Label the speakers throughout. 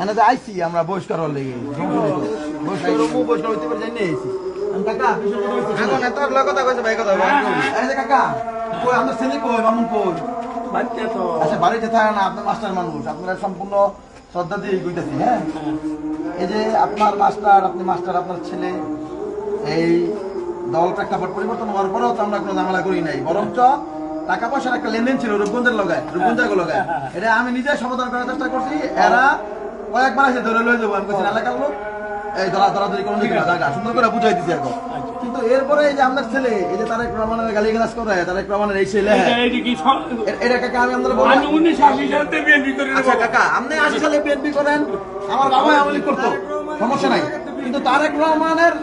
Speaker 1: এনে যে আইছি আমরা বহিষ্কার হলে বহিষ্কার হইতে পারে জানি আইছি কাকা এখন এত কথা কইছে ভাই কথা এই যে কাকা কই আমরা ছেলে কই মামুন কই বাড়িতে তো আচ্ছা বাড়িতে থাকে না আপনি মাস্টার মানুষ আপনারা সম্পূর্ণ শ্রদ্ধা দিয়ে কইতাছি হ্যাঁ এই যে আপনার মাস্টার আপনি মাস্টার আপনার ছেলে এই দল প্রেক্ষাপট পরিবর্তন হওয়ার পরেও তো আমরা কোনো ঝামেলা করি নাই বরঞ্চ টাকা পয়সার একটা লেনদেন ছিল রূপগঞ্জের লগায় রূপগঞ্জের লগায় এটা আমি নিজে সমাধান করার চেষ্টা করছি এরা কয়েকবার এসে ধরে লয়ে যাবো আমি বলছি এলাকার লোক এই ধরাধরি কোনো জায়গা সুন্দর করে বুঝাই দিচ্ছি এখন কিন্তু এরপরে এই যে আপনার ছেলে এই যে তারেক রহমানের গালিগালাজ করে তারেক রহমানের এই ছেলে এটা কাকা আমি আপনাদের বলবো আচ্ছা কাকা আপনি 80 সালে বিএনপি করেন আমার বাবা আমলি করতো সমস্যা নাই কিন্তু তারেক রহমানের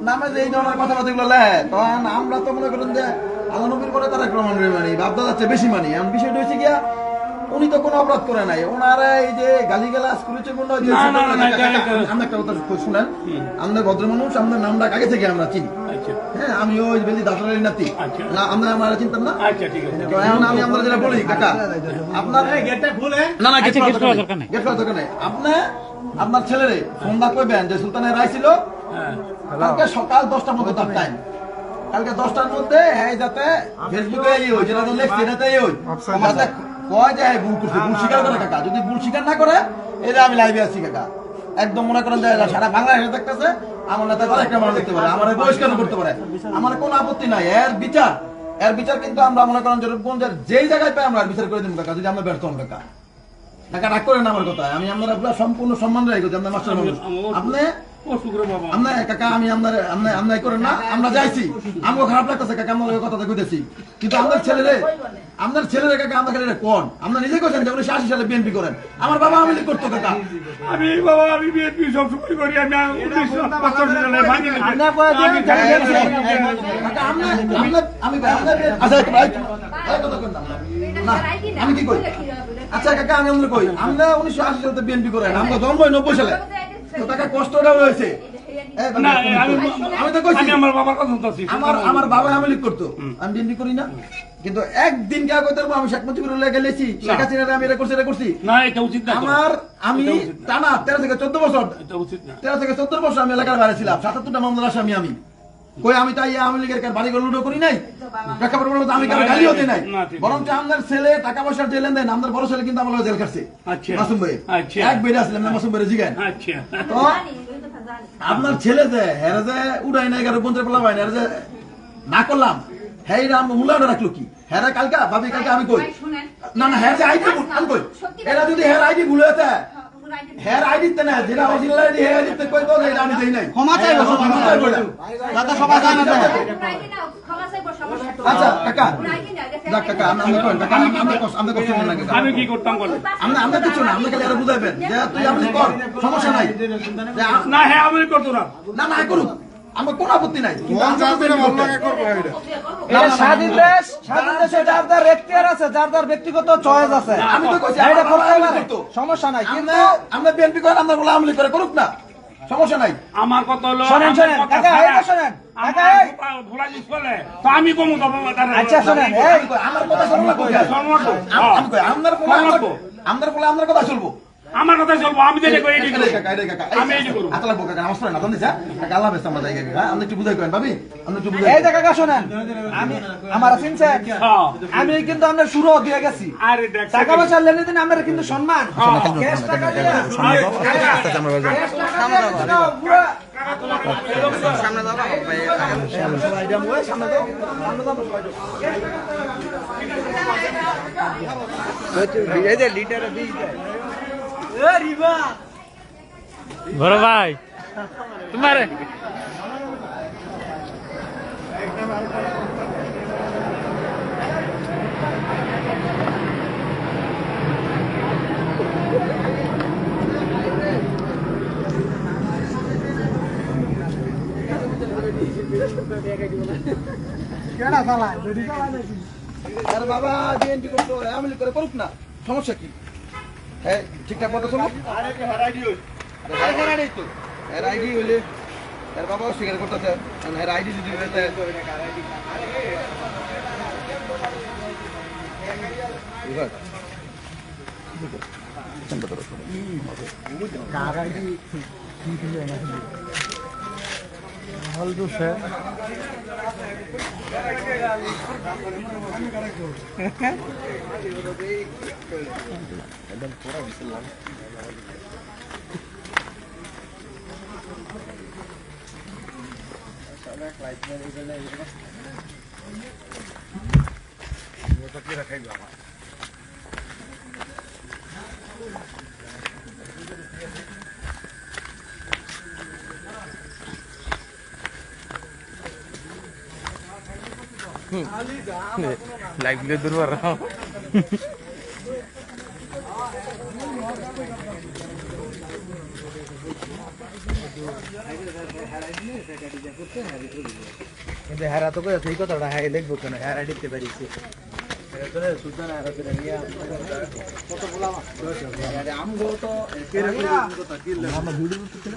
Speaker 1: নামে যে এই ধরনের কথাবার্তা গুলো লেখে তখন আমরা তো মনে করেন যে আল্লাহ নবীর পরে তারেক রহমানের মানি বাপদাদার চেয়ে বেশি মানি এমন বিষয়টা হচ্ছে গিয়া উনি তো কোনো অপরাধ করে নাই ওনারা এই যে গালিগালাজ করেছে আমরা একটা কথা শুনেন আমাদের ভদ্র মানুষ আমাদের নামটা আগে থেকে আমরা চিনি হ্যাঁ আমি ওই বেলি দাসরালির নাতি আমরা আমরা চিনতাম না এখন আমি আমরা যেটা বলি কাকা আপনার না না গেট দরকার নেই আপনি আপনার ছেলেরে ফোনটা কইবেন যে সুলতানের রায় ছিল কালকে সকাল 10টার মধ্যে তার টাইম কালকে 10টার মধ্যে হ্যাঁ যাতে ফেসবুকে যেটা লেখছে এটাতে যাতে কয় যে ভুল করছে ভুল স্বীকার করে কাকা যদি ভুল স্বীকার না করে এটা আমি লাইভে আছি কাকা একদম মনে করেন যে সারা বাংলাদেশে দেখতেছে আমার নেতা একটা মানুষ দেখতে পারে আমার বহিষ্কার করতে পারে আমার কোনো আপত্তি নাই এর বিচার কিন্তু আমরা মনে করেন যে রূপগঞ্জের যেই জায়গায় পাই আমরা বিচার করে দিব কাকা যদি আমরা ব্যর্থ হন কাকা কাকা রাগ করেন আমার কথা আমি আপনারা সম্পূর্ণ সম্মান রাখি আপনার মাস্টার মানুষ আপনি কাকা আমি আপনার করেন না আমরা যাইছি আমাকে খারাপ লাগতেছে কাকা আমরা কথা কইতেছি কিন্তু আপনার ছেলেরে কাকা আমরা খালি কোন আমরা নিজে করছেন যে 1980 সালে বিএনপি করেন আমার বাবা আমি করতো কাকা
Speaker 2: আমি বিএনপি সবসময় করি আমি 1975 সালে ভাঙি
Speaker 1: আমি কি কই আচ্ছা কাকা আমি আমরা কই আমরা 1980 সালে বিএনপি করেন আমরা জন্ম 90 সালে কষ্টটা হয়েছে আমি তো কইছি আমার বাবা আমি লিখ করতো আমি বিএনপি করি না কিন্তু একদিন কে কইতে পারবো আমি শেখ মুজিবুর লেগে গেছি শেখ হাসিনা আমি এটা করছি
Speaker 2: না এটা উচিত না
Speaker 1: আমি টানা 13 থেকে 14 বছর 13 থেকে 14 বছর আমি এলাকার বাইরে ছিলাম 77টা মামলার আসামি আমি কই আমি তাই আওয়ামী লীগের বাড়ি ঘর লুটো করি নাই প্রেক্ষাপট বলবো আমি কারো গালিও দিই নাই বরং আমাদের ছেলে টাকা পয়সার যে লেনদেন আমাদের বড় ছেলে কিন্তু আমার জেল কাটছে মাসুম ভাই এক বেড়ে আসলাম না মাসুম ভাই জিগান তো আপনার ছেলে যে হেরে যে উড়াই নাই কারো বন্ধুর পেলাম হয় না যে না করলাম হ্যাঁ আমি উল্লাটা রাখলো কি হ্যাঁ কালকা ভাবি কালকে আমি কই না না হ্যাঁ যে আইডি আমি কই এরা যদি হ্যাঁ আইডি ভুলে যেতে হেয়ার আইডি তে না যেটা অরিজিনাল আইডি হেয়ার আইডি তে কই তো এটা আমি দেই নাই ক্ষমা চাইবো দাদা সবাই জানা যায় আচ্ছা কাকা দেখ কাকা আমি কোন কাকা আমি কষ্ট না কাকা
Speaker 2: আমি কি করতাম বল
Speaker 1: আমরা কিছু না আমরা খালি আর বুঝাইবেন যে তুই আপনি কর সমস্যা নাই
Speaker 2: না হ্যাঁ আমি করতে না
Speaker 1: না না করুক আমার কোনো আপত্তি নাই কিন্তু
Speaker 3: স্বাধীন দেশে যার যার এখতিয়ার আছে যার যার ব্যক্তিগত চয়েস আছে
Speaker 1: আমি তো কইছি
Speaker 3: এটা সমস্যা নাই কিন্তু
Speaker 1: আমরা বিএনপি করে আমরা বলে আমলি করে করুক না সমস্যা নাই
Speaker 2: আমার কথা হলো
Speaker 3: শুনেন কাকা এটা শুনেন কাকা
Speaker 2: ভোলা জিনিস বলে তো আমি কমু তো
Speaker 3: আচ্ছা শুনেন এই
Speaker 1: আমার কথা শুনলা কই আমি কই আমদার বলে আমদার কথা শুনবো
Speaker 2: আমার কথা চলবো আমি যেটা করি এটাই আমি এটাই করব
Speaker 1: আতলা বোকা কাকা আমার না জানিস কাকা আল্লাহ বেশ আমরা জায়গা হ্যাঁ আপনি একটু বুঝাই করেন ভাবি আপনি একটু বুঝাই
Speaker 3: এই যে কাকা শুনেন আমি আমার চিনছে আমি কিন্তু আমরা শুরু দিয়ে গেছি
Speaker 2: আরে দেখ
Speaker 3: টাকা পয়সা লেনদেন আমরা কিন্তু সম্মান ক্যাশ টাকা দিয়ে
Speaker 1: সামনে দাও ভাই আইডিয়া মোয় সামনে দাও এই যে লিটার দিই
Speaker 4: বড় ভাই তোমার
Speaker 3: কেডা চালায় বেডি চালায় নাকি
Speaker 1: আরে বাবা বিএনপি করতে আমলি করে করুক না সমস্যা কি হ্যাঁ ঠিকঠাক মতো চলো আরে হের আইডি তো হের আইডি হইলে এর বাবা স্বীকার করতেছে হের আইডি যদি হইতে
Speaker 4: লাইভ ভিডিও দুর্বার
Speaker 3: কিন্তু হেরা তো কইছে এই কথাটা হ্যাঁ লিখবো কেন হেরা দিতে পারিছে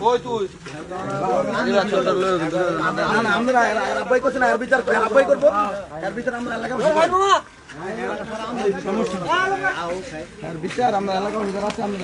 Speaker 1: ওই তুই আমরা আব্বাই করছে না এর বিচার আব্বাই করবো এর বিচার আমরা এলাকা এর বিচার আমরা এলাকা বিচার আছে আমরা